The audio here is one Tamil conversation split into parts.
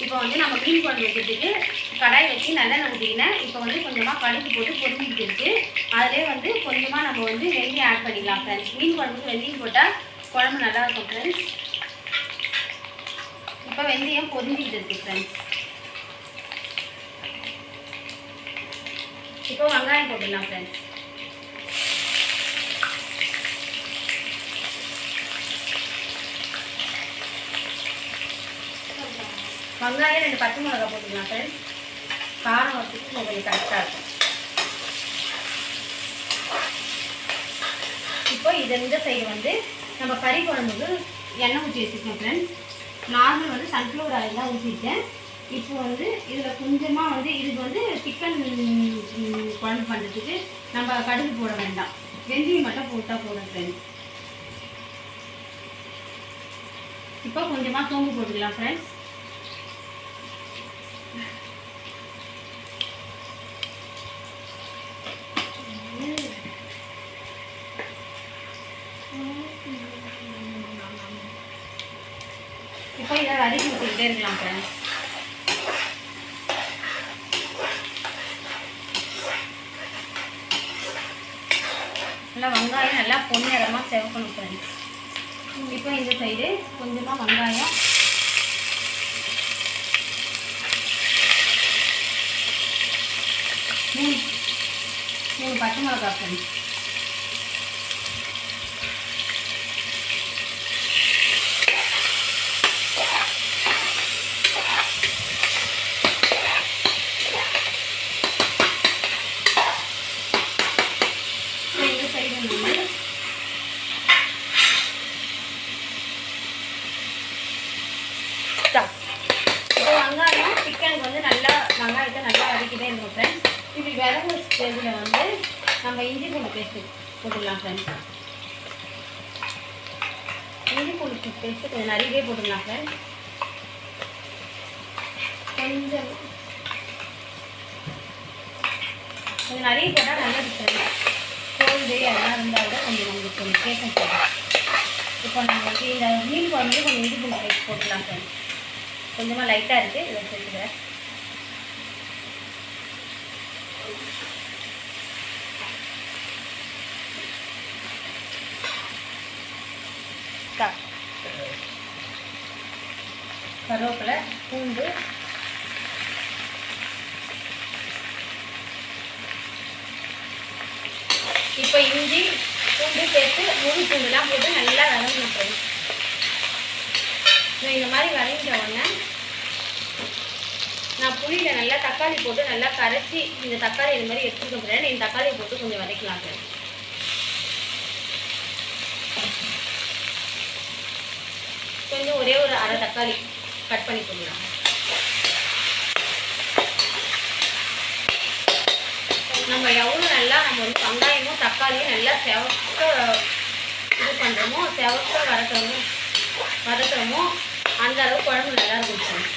இப்போ வந்து நம்ம மீன் குழம்பு வைக்கிறதுக்கு கடாய் வச்சு நல்லெண்ணெய் ஊற்றிக்கினேன். இப்போ வந்து கொஞ்சமாக கடுகு போட்டு பொரிஞ்சிக்கிட்டு இருக்குது. அதிலே வந்து கொஞ்சமாக நம்ம வந்து வெந்தயம் ஆட் பண்ணிக்கலாம் ஃப்ரெண்ட்ஸ். மீன் குழம்புக்கு வெந்தயம் போட்டால் குழம்பு நல்லாயிருக்கும் ஃப்ரெண்ட்ஸ். இப்போ வெந்தயம் பொரிஞ்சிக்கிட்டு இருக்குது ஃப்ரெண்ட்ஸ். இப்போ வெங்காயம் போட்டுடலாம் ஃப்ரெண்ட்ஸ். வெங்காயம் 2 பச்சை மிளகா போட்டுக்கலாம் ஃப்ரெண்ட்ஸ். காரம் வரத்துக்கு உங்களுக்கு கரெக்டாக இருக்கும். இப்போ இந்த சைடு வந்து நம்ம கறி குழம்புக்கு எண்ணெய் ஊற்றி வச்சுருக்கோம் ஃப்ரெண்ட்ஸ். நார்மல் வந்து சன்ஃப்ளவர் ஆயில் தான் ஊற்றிருக்கேன். இப்போ வந்து இதில் கொஞ்சமாக வந்து இதுக்கு வந்து சிக்கன் குழம்பு பண்ணுறதுக்கு நம்ம கடுகு போட வேண்டாம், வெந்தயம் மட்டும் போட்டால் போடும் ஃப்ரெண்ட்ஸ். இப்போ கொஞ்சமாக சோம்பு போட்டுக்கலாம் ஃப்ரெண்ட்ஸ். இப்போ இதை வதக்கி விட்டுக்கிட்டே இருக்கலாம் ஃப்ரெண்ட்ஸ். நல்லா வெங்காயம் நல்லா பொன்னிறமாக செவக்கணும் ஃப்ரெண்ட்ஸ். இப்போ இந்த சைடு கொஞ்சமாக வெங்காயம், மூணு பச்சை மிளகாய் ஃப்ரெண்ட்ஸ். இப்போ வெங்காயம் சிக்கனுக்கு வந்து நல்லா வெங்காயத்தை நல்லா வதக்கிட்டே இருக்கும் ஃப்ரெண்ட்ஸ். இப்படி விறகு ஸ்டேஜில் வந்து நம்ம இஞ்சி பூண்டு பேஸ்ட்டு போட்டுடலாம் ஃப்ரெண்ட்ஸ். இஞ்சி பூண்டு பேஸ்ட்டு கொஞ்சம் நிறையவே போட்டுடலாம் ஃப்ரெண்ட்ஸ். கொஞ்சம் நிறைய போட்டால் நல்லது ஃப்ரெண்ட்ஸ். கோல்டு அதெல்லாம் இருந்தால் கூட கொஞ்சம் நம்மளுக்கு கொஞ்சம் கேட்கும் போதும். இப்போ நம்மளுக்கு இந்த மீன் குழம்புல கொஞ்சம் இஞ்சி பூண்டு பேஸ்ட் போட்டுடலாம் ஃப்ரெண்ட்ஸ். கொஞ்சமாக லைட்டாக இருக்குது, இதை சேர்த்துக்கிறேன். கருவேப்பிலை, பூண்டு, இப்போ இஞ்சி பூண்டு சேர்த்து முழு பூண்டுலாம் போட்டு நல்லா வதங்கணும் ஃப்ரெண்ட்ஸ். இந்த மாதிரி வதங்கிட்ட உடனே நான் புளியில் நல்லா தக்காளி போட்டு நல்லா கரைச்சி இந்த தக்காளி இது மாதிரி எடுத்துக்க ஃப்ரெண்ட். இந்த தக்காளியை போட்டு கொஞ்சம் வதக்கலாம் ஃப்ரெண்ட். கொஞ்சம் ஒரே ஒரு அரை தக்காளி கட் பண்ணி போடலாம். நம்ம எவ்வளோ நல்லா நம்ம வந்து வெங்காயமும் தக்காளியும் நல்லா செவக்க இது பண்ணுறோமோ, செவக்க வதக்குறோமோ அந்த அளவு குழம்பு நல்லா இருக்கும்.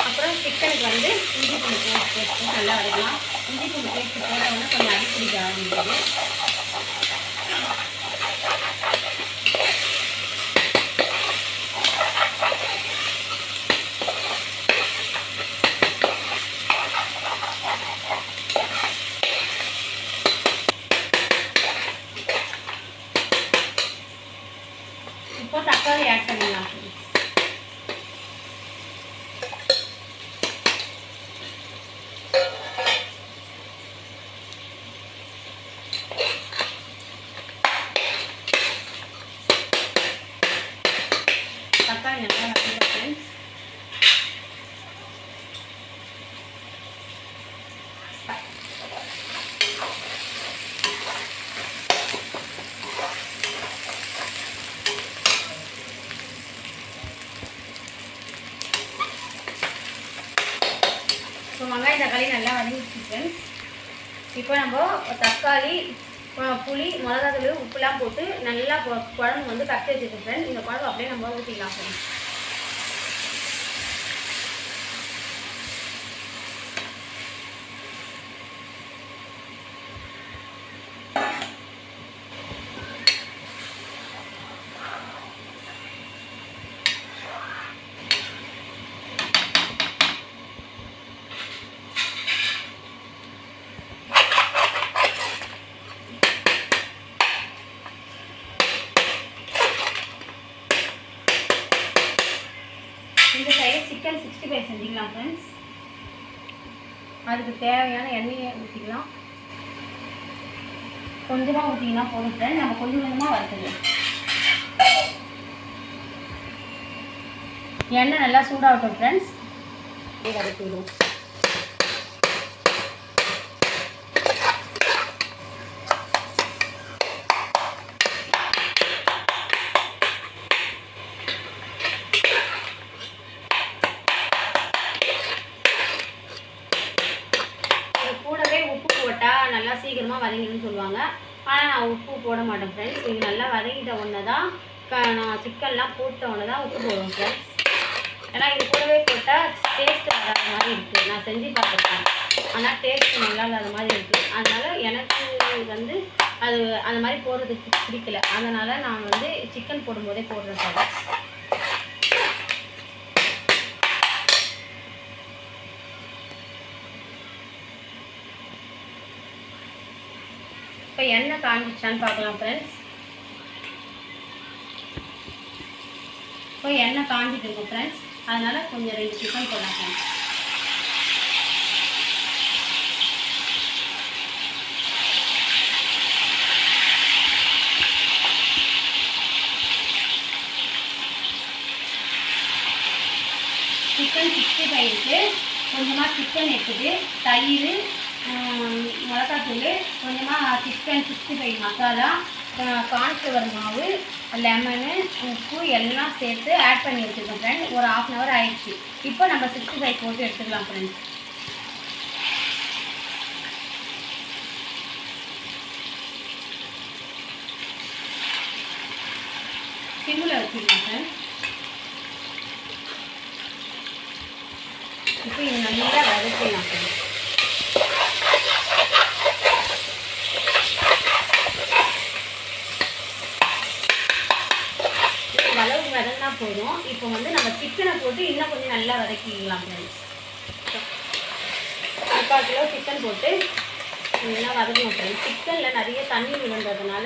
அப்புறம் சிக்கனுக்கு வந்து இஞ்சி பூண்டு பேஸ்ட் நல்லா வதக்கலாம். இஞ்சி பூண்டு பேஸ்ட் போட்டோம்னா கொஞ்சம் அடிப்பிடிக்க ஆரம்பிக்குது. இப்போ தக்காளி ஆட் பண்ணிடலாம். தக்காளி நல்லா வதங்கணும் ஃப்ரெண்ட்ஸ். இப்போ வெங்காயம் தக்காளி நல்லா வதங்கிடுச்சு ஃப்ரெண்ட்ஸ். இப்போ நம்ம தக்காளி, புளி, மிளகாத்தூள், உப்புலாம் போட்டு நல்லா குழம்பு வந்து கட்டி வச்சுருக்கோம் ஃப்ரெண்ட்ஸ். இந்த குழம்பு அப்படியே நம்ம ஊற்றிக்கலாம் ஃப்ரெண்ட்ஸ். சிக்கன் 65 செஞ்சுக்கலாம் ஃப்ரெண்ட்ஸ். அதுக்கு தேவையான எண்ணெயை ஊற்றிக்கலாம். கொஞ்சமாக ஊற்றிங்கன்னா போதும் ஃப்ரெண்ட். நம்ம கொஞ்சம் கொஞ்சமாக வறுத்துக்கலாம். எண்ணெய் நல்லா சூடாகட்டும் ஃப்ரெண்ட்ஸ். வதக்கிடுவோம். கூடவே உப்பு போட்டால் நல்லா சீக்கிரமாக வதங்கிடுன்னு சொல்லுவாங்க. ஆனால் நான் உப்பு போட மாட்டேன் ஃப்ரெண்ட்ஸ். இது நல்லா வதங்கிட்ட ஒன்று தான் நான் சிக்கன்லாம் போட்ட ஒன்று தான் உப்பு போடுவோம் ஃப்ரெண்ட்ஸ். ஏன்னா இது கூடவே போட்டால் டேஸ்ட்டு வராத மாதிரி இருக்குது. நான் செஞ்சு பார்த்துருக்கேன், ஆனால் டேஸ்ட்டு நல்லா இல்லாத மாதிரி இருக்குது. அதனால் எனக்கு வந்து அது அந்த மாதிரி போடுறதுக்கு பிடிக்கல. அதனால் நான் வந்து சிக்கன் போடும்போதே போடுறேன் ஃப்ரெண்ட்ஸ். இப்போ எண்ணெய் காஞ்சிச்சான்னு பார்க்கலாம் ஃப்ரெண்ட்ஸ். இப்போ எண்ணெய் காஞ்சிட்டு இருக்கும் ஃப்ரெண்ட்ஸ். அதனால் கொஞ்சம் 2 சிக்கன் போடலாம் ஃப்ரெண்ட்ஸ். சிக்கன் 65க்கு கொஞ்சமாக சிக்கன் எடுத்துட்டு தயிர், மிளகாத்தூள், கொஞ்சமாக சிக்கன் 65 மசாலா, கார்ன்ஃப்ளவர் மாவு, லெமனு, உப்பு எல்லாம் சேர்த்து ஆட் பண்ணி வச்சுருக்கோம் ஃப்ரெண்ட். ஒரு 1/2 hour ஆயிடுச்சு. இப்போ நம்ம 65 போட்டு எடுத்துக்கலாம் ஃப்ரெண்ட். சிம்மில் வச்சுக்கலாம் ஃப்ரெண்ட். இப்போ இது நல்லா வதக்கலாம் ஃப்ரெண்ட். அளவுக்கு வதங்கினா போதும். இப்போ வந்து நம்ம சிக்கனை போட்டு இன்னும் கொஞ்சம் நல்லா வதக்கிக்கலாம் ஃப்ரெண்ட்ஸ். 3/4 கிலோ சிக்கன் போட்டு நல்லா வதக்கணும் ஃப்ரெண்ட்ஸ். சிக்கனில் நிறைய தண்ணி விழுந்ததுனால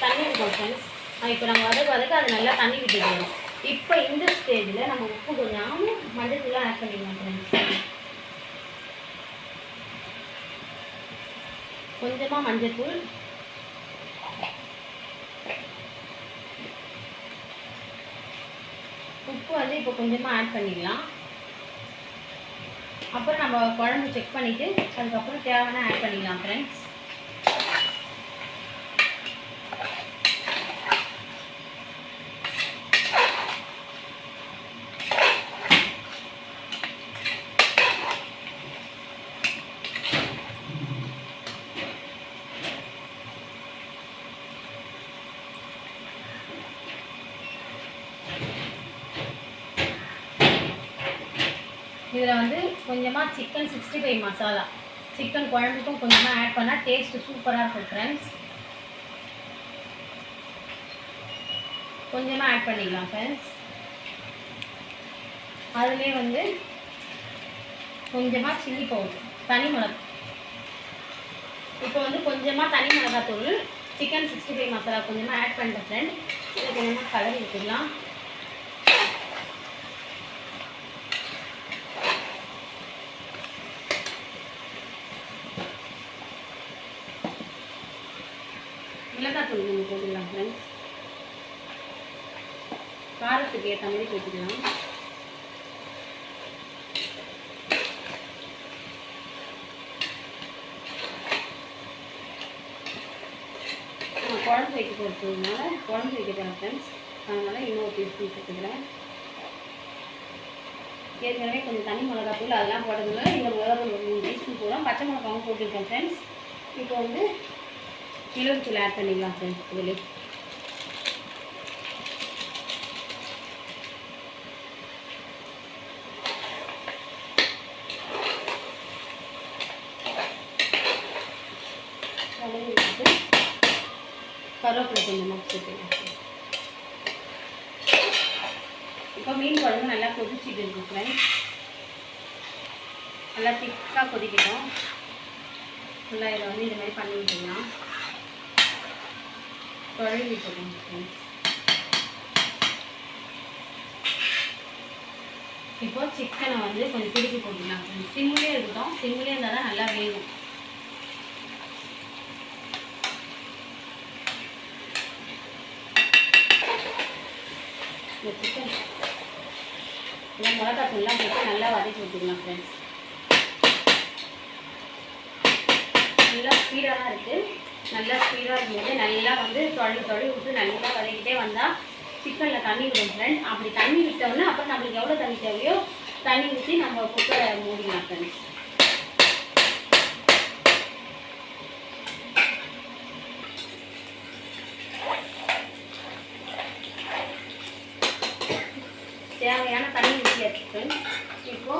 தண்ணி இருக்கும் ஃப்ரெண்ட்ஸ். இப்போ நம்ம வதக்க அது நல்லா தண்ணி விட்டுக்கணும். இப்போ இந்த ஸ்டேஜில் நம்ம உப்பு கொஞ்சம் மஞ்சத்தூள்லாம் ஆட் பண்ணிக்கலாம் ஃப்ரெண்ட்ஸ். கொஞ்சமாக மஞ்சத்தூள், உப்பு வந்து இப்போ கொஞ்சமாக ஆட் பண்ணிடலாம். அப்புறம் நம்ம குழம்பு செக் பண்ணிவிட்டு அதுக்கப்புறம் தேவையான ஆட் பண்ணிக்கலாம் ஃப்ரெண்ட்ஸ். இதில் வந்து கொஞ்சமாக சிக்கன் 65 மசாலா, சிக்கன் குழம்புக்கும் கொஞ்சமாக ஆட் பண்ணால் டேஸ்ட்டு சூப்பராக இருக்கும் ஃப்ரெண்ட்ஸ். கொஞ்சமாக ஆட் பண்ணிக்கலாம் ஃப்ரெண்ட்ஸ். அதுலேயே வந்து கொஞ்சமாக சில்லி பவுடர், தனி மிளகா. இப்போ வந்து கொஞ்சமாக தனி மிளகாத்தூள், சிக்கன் 65 மசாலா கொஞ்சமாக ஆட் பண்ணிட்டேன் ஃப்ரெண்ட். இதை கொஞ்சமாக கலரி விட்டுடலாம். மிளகாத்தூள் கொஞ்சம் போட்டுக்கலாம் ஃப்ரெண்ட்ஸ். காரத்துக்கு ஏற்ற மாதிரி போட்டுக்கலாம். குழம்பு வைக்க போகிறதுனால குழம்பு வைக்க போகிறேன் ஃப்ரெண்ட்ஸ். அதனால் இன்னொரு டீஸ்பூன் போட்டுக்கிறேன். ஏற்கனவே கொஞ்சம் தனி மிளகாத்தூள் அதெல்லாம் போட்டதுனால இந்த மிளகாத்தூள் ஒரு 3 டீஸ்பூன் போடுறோம். பச்சை மிளகாவும் போட்டுருக்கேன் ஃப்ரெண்ட்ஸ். இப்போ வந்து மிளகுத்தூள் ஆட் பண்ணிக்கலாம் ஃப்ரெண்ட்ஸ். இதில் கருவேப்பிலை கொஞ்சமாக போட்டுக்கலாம். இப்போ மீன் குழம்பு நல்லா கொதிச்சுட்டு இருக்கு ஃப்ரெண்ட்ஸ். நல்லா திக்காக கொதிக்கட்டும். நல்லா இதை வந்து இது மாதிரி பண்ணி விட்டுக்கலாம். கழுவி போட்டுங்க ஃப்ரெண்ட்ஸ். இப்போ சிக்கனை வந்து கொஞ்சம் திருப்பி போட்டுக்கலாம். சிம்மிலே இருக்கட்டும், சிம்மிலே இருந்தால் தான் நல்லா வேகும். இந்த சிக்கன் இந்த மிளகாத்தூள்லாம் போட்டு நல்லா வதக்கி விட்டுக்கலாம் ஃப்ரெண்ட்ஸ். நல்லா ஸ்பீடாக தான் இருக்குது. நல்லா ஸ்பீடாக இருக்கும்போது நல்லா வந்து தொழி விட்டு நல்லா வதக்கிட்டே வந்தால் சிக்கனில் தண்ணி விடும் ஃப்ரெண்ட். அப்படி தண்ணி விட்டோம்னா அப்புறம் நம்மளுக்கு எவ்வளோ தண்ணி தேவையோ தண்ணி ஊற்றி நம்ம குக்கரை மூடிக்கலாம் ஃப்ரெண்ட்ஸ். தேவையான தண்ணி ஊற்றியாச்சு ஃப்ரெண்ட்ஸ். இப்போ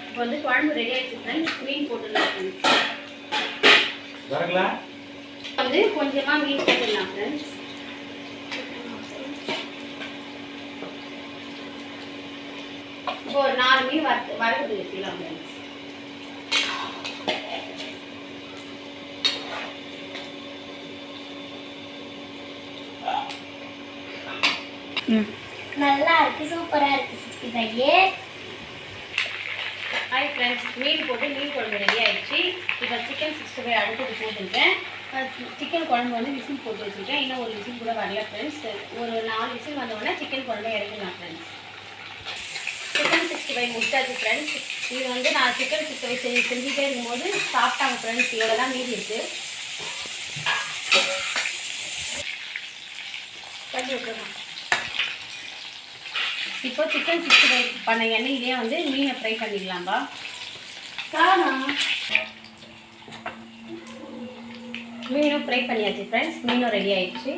இப்போ வந்து குழம்பு ரெடி ஆகிடுச்சு ஃப்ரெண்ட்ஸ். மீன் போட்டுடலாம் ஃப்ரெண்ட்ஸ். வந்து கொஞ்சமாக மீன் போட்டுடலாம் ஃப்ரெண்ட்ஸ். இப்போ ஒரு 4 மீன் வறுத்து வச்சுக்கலாம் ஃப்ரெண்ட்ஸ். நல்லா இருக்கு, சூப்பரா இருக்கு 65. ஹாய் ஃப்ரெண்ட்ஸ், மீன் போட்டு மீன் குழம்பு ரெடி ஆகிடுச்சு. இப்போ சிக்கன் 65 அடுத்தது போட்டுருக்கேன். சிக்கன் குழம்பு வந்து விசில் போட்டு வச்சுருக்கேன். இன்னும் ஒரு விசில் கூட வரல ஃப்ரெண்ட்ஸ். ஒரு 4 விசில் வந்தோடனே சிக்கன் குழம்பு இறக்கலாம் ஃப்ரெண்ட்ஸ். சிக்கன் 65 முடிச்சாச்சு ஃப்ரெண்ட்ஸ். இது வந்து நான் சிக்கன் 65 செஞ்சுட்டே இருக்கும்போது சாப்பிட்டாங்க ஃப்ரெண்ட்ஸ். இவ்வளோ தான் மீதி இருக்குது. கட்டி விட்டுருக்கோம். இப்போ சிக்கன் 65 பண்ண எண்ணெயிலே வந்து மீனை ஃப்ரை பண்ணிக்கலாம்பா. மீனும் ஃப்ரை பண்ணியாச்சு ஃப்ரெண்ட்ஸ். மீனும் ரெடி ஆயிடுச்சு.